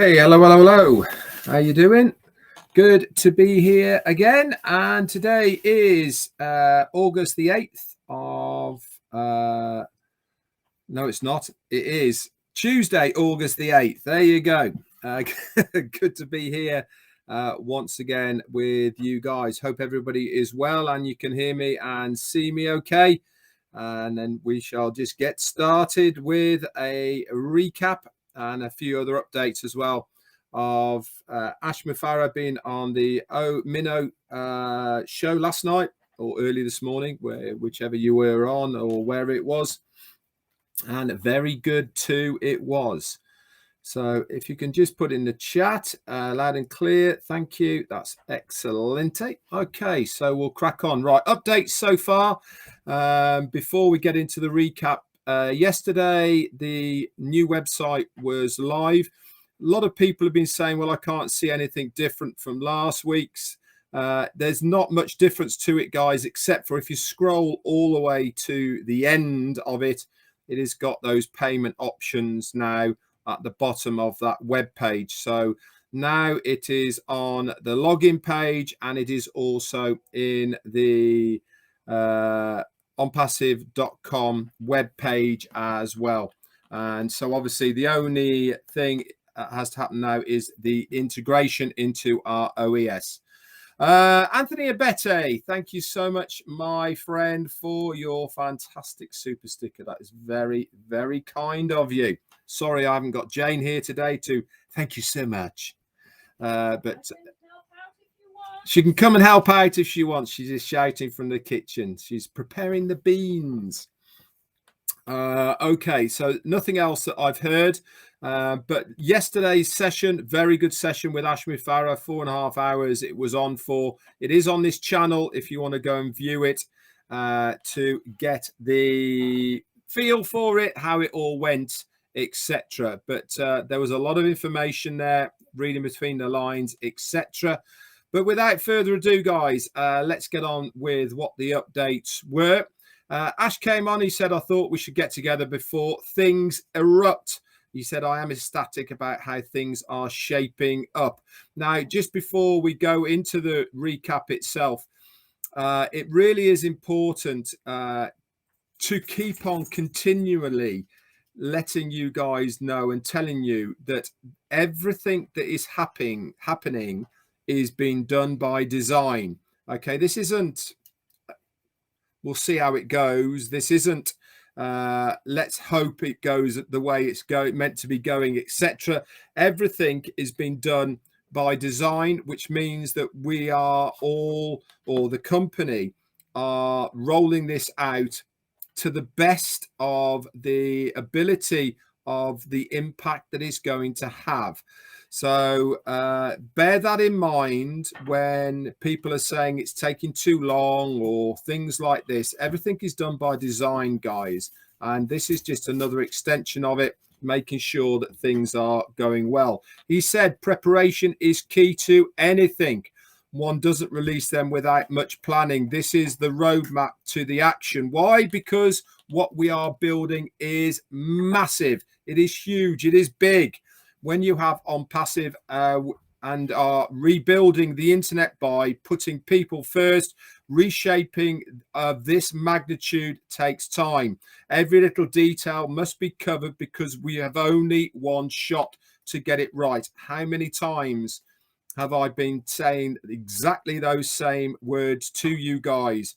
Hey, hello. How you doing? Good to be here again. And today is August the 8th of... no, it's not. It is Tuesday, August the 8th. There you go. Good to be here once again with you guys. Hope everybody is well and you can hear me and see me okay. And then we shall just get started with a recap and a few other updates as well of Mufareh being on the OMINOO show last night or early this morning, whichever you were on or where it was. And very good too it was. So if you can just put in the chat loud and clear, thank you. That's excellent. Okay, so we'll crack on. Right, updates so far. Before we get into the recap, yesterday the new website was live. A lot of people have been saying, well, I can't see anything different from last week's. There's not much difference to it, guys, except for if you scroll all the way to the end of it, it has got those payment options now at the bottom of that web page. So now it is on the login page and it is also in the Onpassive.com web page as well. And so obviously the only thing that has to happen now is the integration into our OES. Anthony Abete, thank you so much, my friend, for your fantastic super sticker. That is very, very kind of you. Sorry, I haven't got Jane here today to thank you so much. But she can come and help out if she wants. She's just shouting from the kitchen. She's preparing the beans. Okay, so nothing else that I've heard. But yesterday's session, very good session with Mufareh, 4.5 hours it was on for. It is on this channel if you want to go and view it to get the feel for it, how it all went, etc. But there was a lot of information there, reading between the lines, etc. But without further ado, guys, let's get on with what the updates were. Ash came on. He said, I thought we should get together before things erupt. He said, I am ecstatic about how things are shaping up. Now, just before we go into the recap itself, it really is important to keep on continually letting you guys know and telling you that everything that is happening is being done by design. Okay, this isn't, we'll see how it goes. This isn't, let's hope it goes the way it's meant to be going, etc. Everything is being done by design, which means that we are all, or the company, are rolling this out to the best of the ability of the impact that it's going to have. So bear that in mind when people are saying it's taking too long or things like this. Everything is done by design, guys. And this is just another extension of it, making sure that things are going well. He said preparation is key to anything. One doesn't release them without much planning. This is the roadmap to the action. Why? Because what we are building is massive. It is huge. It is big. When you have Onpassive and are rebuilding the internet by putting people first, reshaping of this magnitude takes time. Every little detail must be covered because we have only one shot to get it right. How many times have I been saying exactly those same words to you guys?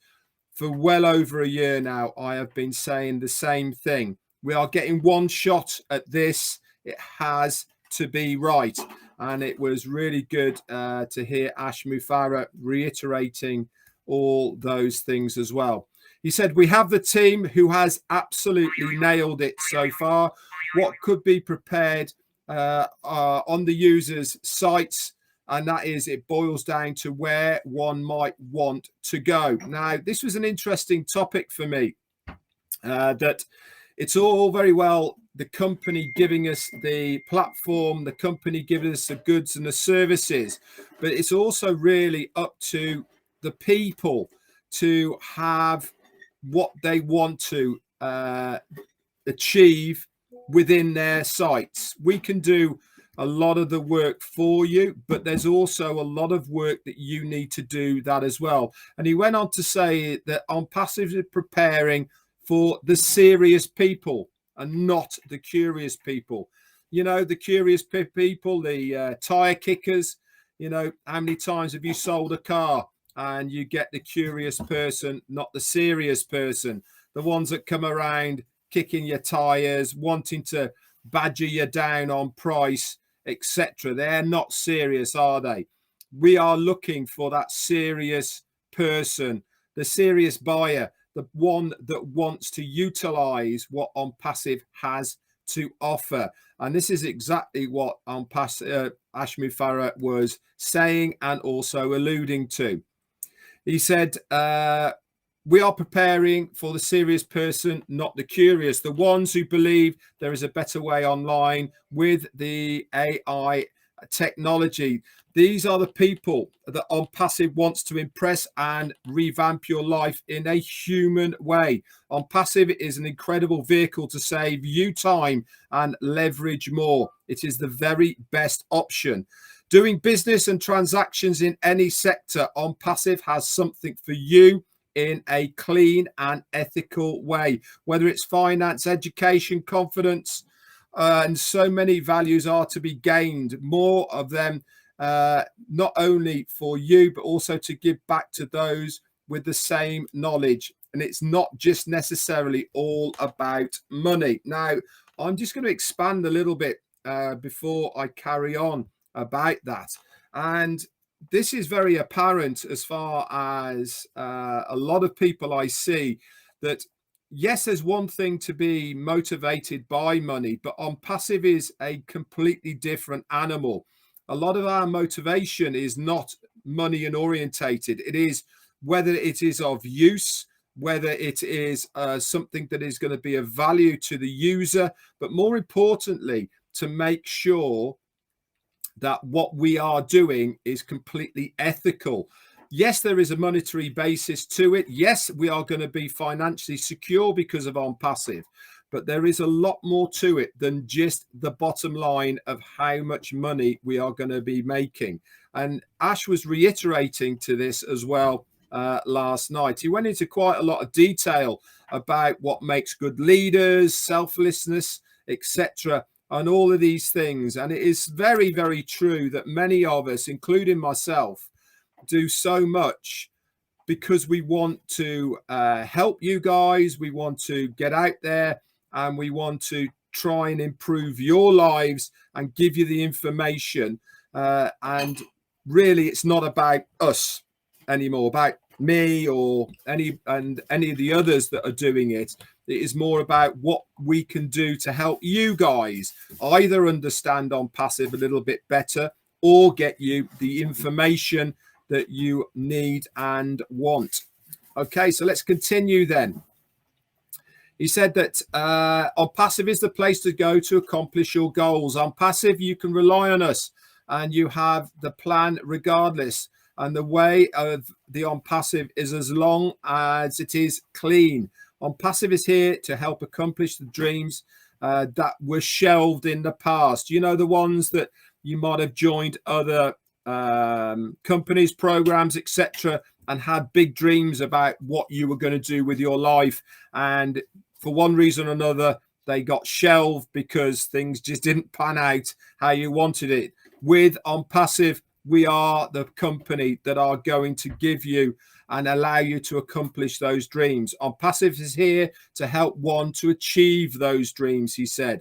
For well over a year now, I have been saying the same thing. We are getting one shot at this. It has to be right. And it was really good to hear Mufareh reiterating all those things as well. He said, we have the team who has absolutely nailed it so far. What could be prepared on the user's sites, and that is, it boils down to where one might want to go. Now, this was an interesting topic for me, that it's all very well the company giving us the platform, the company giving us the goods and the services, but it's also really up to the people to have what they want to achieve within their sites. We can do a lot of the work for you, but there's also a lot of work that you need to do that as well. And he went on to say that Onpassive is preparing for the serious people and not the curious people. You know, the curious people, the tire kickers. You know, how many times have you sold a car and you get the curious person, not the serious person? The ones that come around kicking your tires, wanting to badger you down on price, etc. They're not serious, are they? We are looking for that serious person, the serious buyer, the one that wants to utilize what Onpassive has to offer. And this is exactly what Ash Mufareh was saying and also alluding to. He said, we are preparing for the serious person, not the curious, the ones who believe there is a better way online with the AI technology. These are the people that Onpassive wants to impress and revamp your life in a human way. Onpassive is an incredible vehicle to save you time and leverage more. It is the very best option. Doing business and transactions in any sector, Onpassive has something for you in a clean and ethical way, whether it's finance, education, confidence, and so many values are to be gained, more of them, not only for you, but also to give back to those with the same knowledge. And it's not just necessarily all about money. Now, I'm just going to expand a little bit before I carry on about that. And this is very apparent as far as a lot of people I see that, yes, there's one thing to be motivated by money, but Onpassive is a completely different animal. A lot of our motivation is not money and orientated. It is whether it is of use, whether it is something that is going to be of value to the user, but more importantly, to make sure that what we are doing is completely ethical. Yes, there is a monetary basis to it. Yes, we are going to be financially secure because of Onpassive, but there is a lot more to it than just the bottom line of how much money we are going to be making. And Ash was reiterating to this as well last night. He went into quite a lot of detail about what makes good leaders, selflessness, etc., and all of these things. And it is very, very true that many of us, including myself, do so much because we want to help you guys. We want to get out there and we want to try and improve your lives and give you the information. And really, it's not about us anymore, about me or any of the others that are doing it. It is more about what we can do to help you guys either understand Onpassive a little bit better or get you the information that you need and want. Okay, so let's continue then. He said that Onpassive is the place to go to accomplish your goals. Onpassive, you can rely on us and you have the plan regardless. And the way of the Onpassive is as long as it is clean. Onpassive is here to help accomplish the dreams that were shelved in the past. You know, the ones that you might have joined other companies, programs, etc., and had big dreams about what you were going to do with your life. And for one reason or another, they got shelved because things just didn't pan out how you wanted it. With Onpassive, we are the company that are going to give you and allow you to accomplish those dreams. Onpassive is here to help one to achieve those dreams, he said.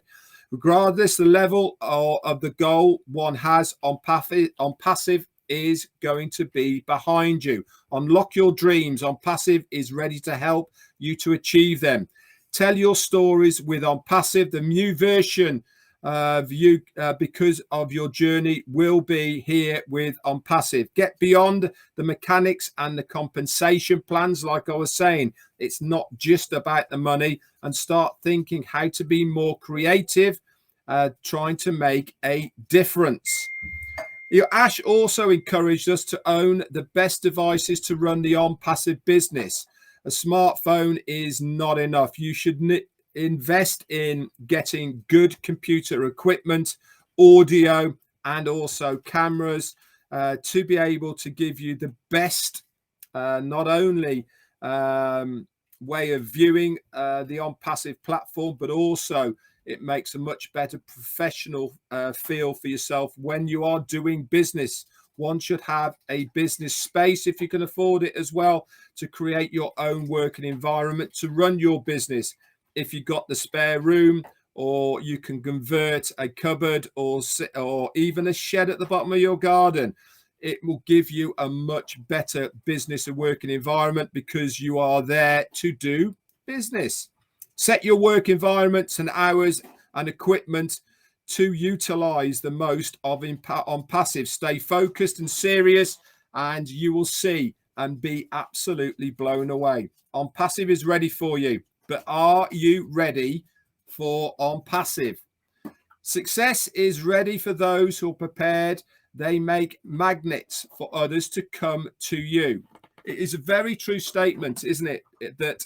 Regardless the level of the goal one has, Onpassive is going to be behind you. Unlock your dreams. Onpassive is ready to help you to achieve them. Tell your stories with Onpassive. The new version of you because of your journey will be here with Onpassive. Get beyond the mechanics and the compensation plans. Like I was saying, it's not just about the money, and start thinking how to be more creative, trying to make a difference. Ash also encouraged us to own the best devices to run the Onpassive business. A smartphone is not enough. You should invest in getting good computer equipment, audio, and also cameras to be able to give you the best, not only way of viewing the Onpassive platform, but also it makes a much better professional feel for yourself when you are doing business. One should have a business space, if you can afford it as well, to create your own working environment to run your business. If you've got the spare room, or you can convert a cupboard or even a shed at the bottom of your garden, it will give you a much better business and working environment because you are there to do business. Set your work environments and hours and equipment to utilize the most of Onpassive. Stay focused and serious, and you will see and be absolutely blown away. Onpassive is ready for you, but are you ready for Onpassive? Success is ready for those who are prepared. They make magnets for others to come to you. It is a very true statement, isn't it? That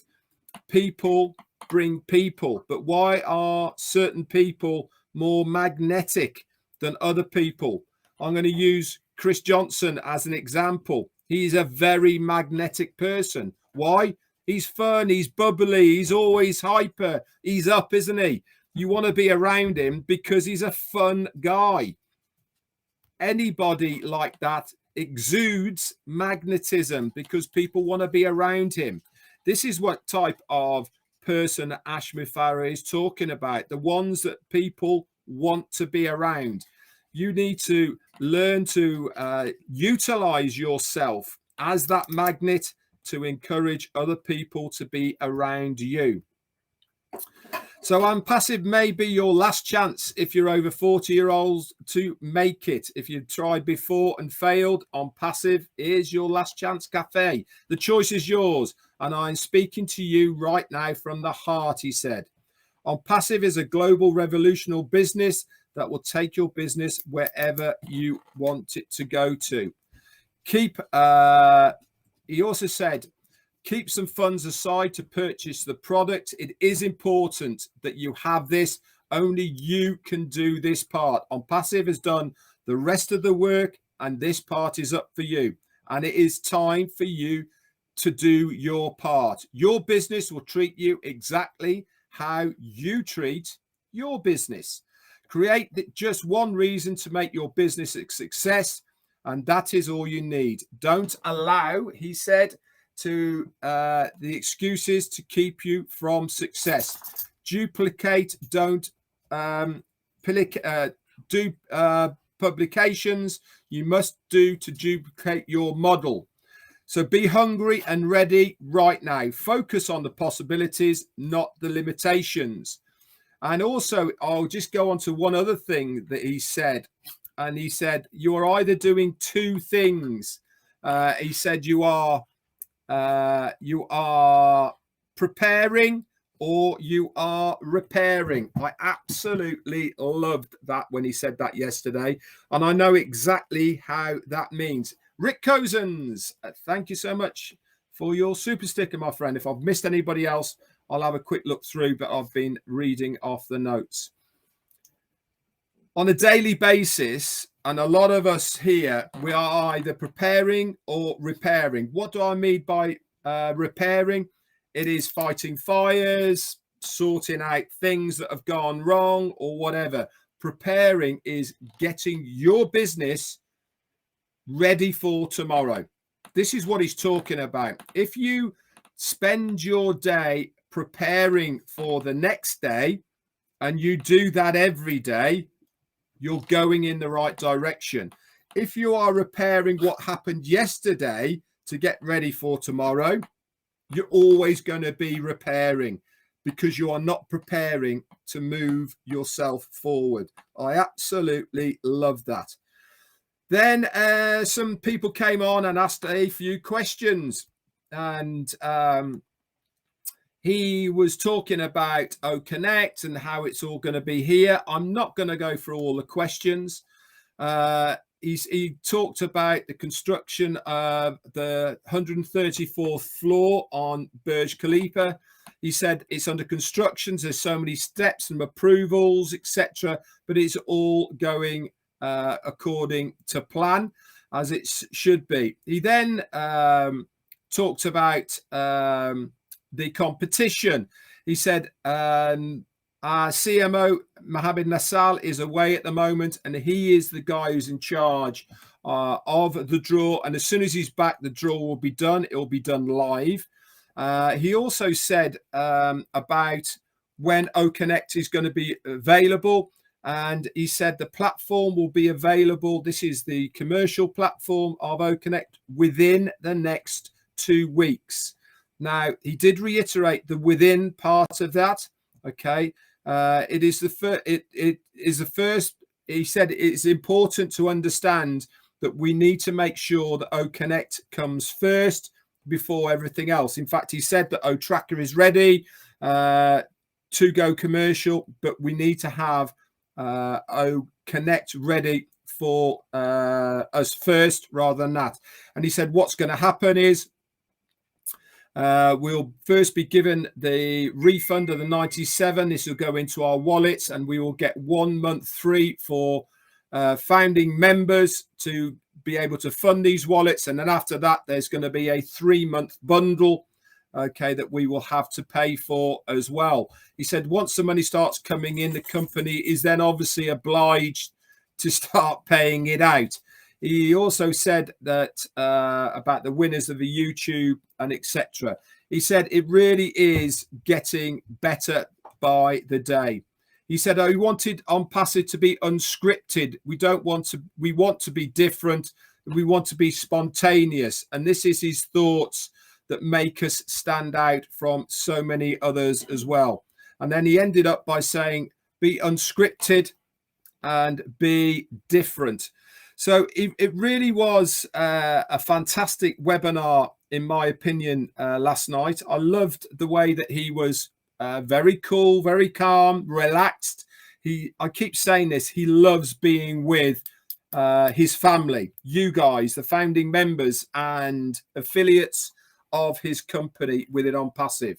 people bring people, but why are certain people more magnetic than other people? I'm going to use Chris Johnson as an example. He's a very magnetic person. Why? He's fun, he's bubbly, he's always hyper, he's up, isn't he? You want to be around him because he's a fun guy. Anybody like that exudes magnetism because people want to be around him. This is what type of person Ash Mufareh is talking about, the ones that people want to be around. You need to learn to utilize yourself as that magnet to encourage other people to be around you. So Onpassive may be your last chance if you're over 40-year-olds to make it. If you've tried before and failed, Onpassive is your last chance cafe. The choice is yours, and I'm speaking to you right now from the heart, he said. Onpassive is a global revolutionary business that will take your business wherever you want it to go to. He also said, keep some funds aside to purchase the product. It is important that you have this. Only you can do this part. Onpassive has done the rest of the work, and this part is up for you. And it is time for you to do your part. Your business will treat you exactly how you treat your business. Create just one reason to make your business a success, and that is all you need. Don't allow, he said, to the excuses to keep you from success. Duplicate, don't do publications. You must do to duplicate your model. So be hungry and ready right now. Focus on the possibilities, not the limitations. And also, I'll just go on to one other thing that he said. And he said, you are either doing two things. He said you are preparing or you are repairing. I absolutely loved that when he said that yesterday, and I know exactly how that means. Rick Cozens, thank you so much for your super sticker, my friend. If I've missed anybody else, I'll have a quick look through, but I've been reading off the notes. On a daily basis, and a lot of us here, we are either preparing or repairing. What do I mean by repairing? It is fighting fires, sorting out things that have gone wrong or whatever. Preparing is getting your business ready for tomorrow. This is what he's talking about. If you spend your day preparing for the next day, and you do that every day, you're going in the right direction. If you are repairing what happened yesterday to get ready for tomorrow, you're always going to be repairing because you are not preparing to move yourself forward. I absolutely love that. Then some people came on and asked a few questions, and he was talking about OConnect and how it's all going to be here. I'm not going to go through all the questions. He talked about the construction of the 134th floor on Burj Khalifa. He said it's under construction. There's so many steps and approvals, etc. But it's all going according to plan, as it should be. He then talked about the competition. He said our CMO, Mohammed Nassal, is away at the moment, and he is the guy who's in charge of the draw. And as soon as he's back, the draw will be done. It will be done live. He also said about when OConnect is going to be available. And he said the platform will be available. This is the commercial platform of OConnect within the next 2 weeks. Now, he did reiterate the within part of that. Okay. It is the first. He said it's important to understand that we need to make sure that OConnect comes first before everything else. In fact, he said that OTracker is ready to go commercial, but we need to have OConnect ready for us first rather than that. And he said what's going to happen is we'll first be given the refund of the 97. This will go into our wallets, and we will get 1 month free for founding members to be able to fund these wallets. And then after that, there's going to be a 3-month bundle, okay, that we will have to pay for as well. He said once the money starts coming in, the company is then obviously obliged to start paying it out. He also said that about the winners of the YouTube and etc. He said it really is getting better by the day. He said, he wanted Onpassive to be unscripted. We want to be different. We want to be spontaneous. And this is his thoughts that make us stand out from so many others as well. And then he ended up by saying, be unscripted and be different. So it really was a fantastic webinar, in my opinion, last night. I loved the way that he was very cool, very calm, relaxed. I keep saying this, he loves being with his family, you guys, the founding members and affiliates of his company within Onpassive.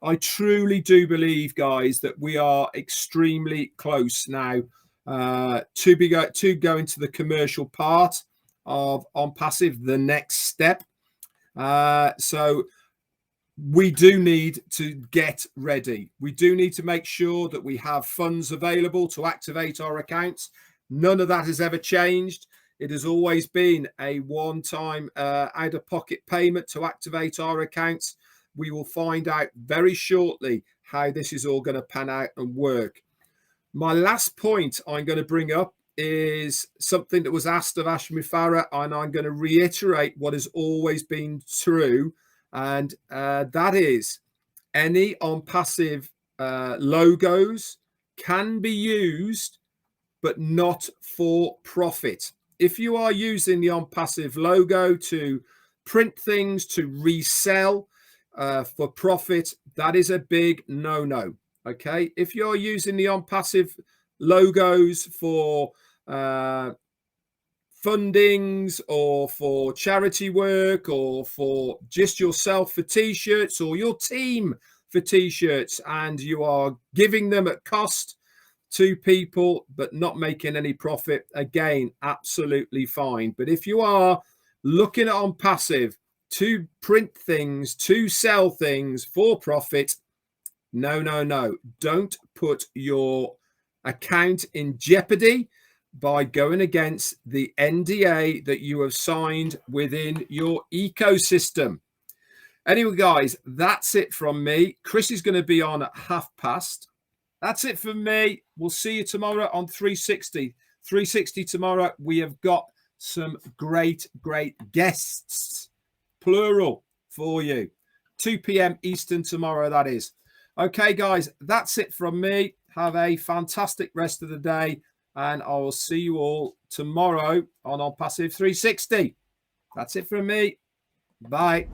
I truly do believe, guys, that we are extremely close now to go into the commercial part of Onpassive, the next step. So we do need to get ready. We do need to make sure that we have funds available to activate our accounts. None of that has ever changed. It has always been a one-time out-of-pocket payment to activate our accounts. We will find out very shortly how this is all going to pan out and work. My last point I'm going to bring up is something that was asked of Mufareh, and I'm going to reiterate what has always been true, and that is any Onpassive logos can be used, but not for profit. If you are using the Onpassive logo to print things, to resell for profit, that is a big no-no. Okay, if you're using the Onpassive logos for fundings or for charity work or for just yourself for t-shirts or your team for t-shirts, and you are giving them at cost to people but not making any profit, again, absolutely fine. But if you are looking at Onpassive to print things, to sell things for profit, no, no, no. Don't put your account in jeopardy by going against the NDA that you have signed within your ecosystem. Anyway, guys, that's it from me. Chris is going to be on at past. That's it from me. We'll see you tomorrow on 360. 360 tomorrow. We have got some great guests, plural, for you. 2 p.m. Eastern tomorrow, that is. Okay, guys, that's it from me. Have a fantastic rest of the day, and I will see you all tomorrow on Onpassive 360. That's it from me. Bye.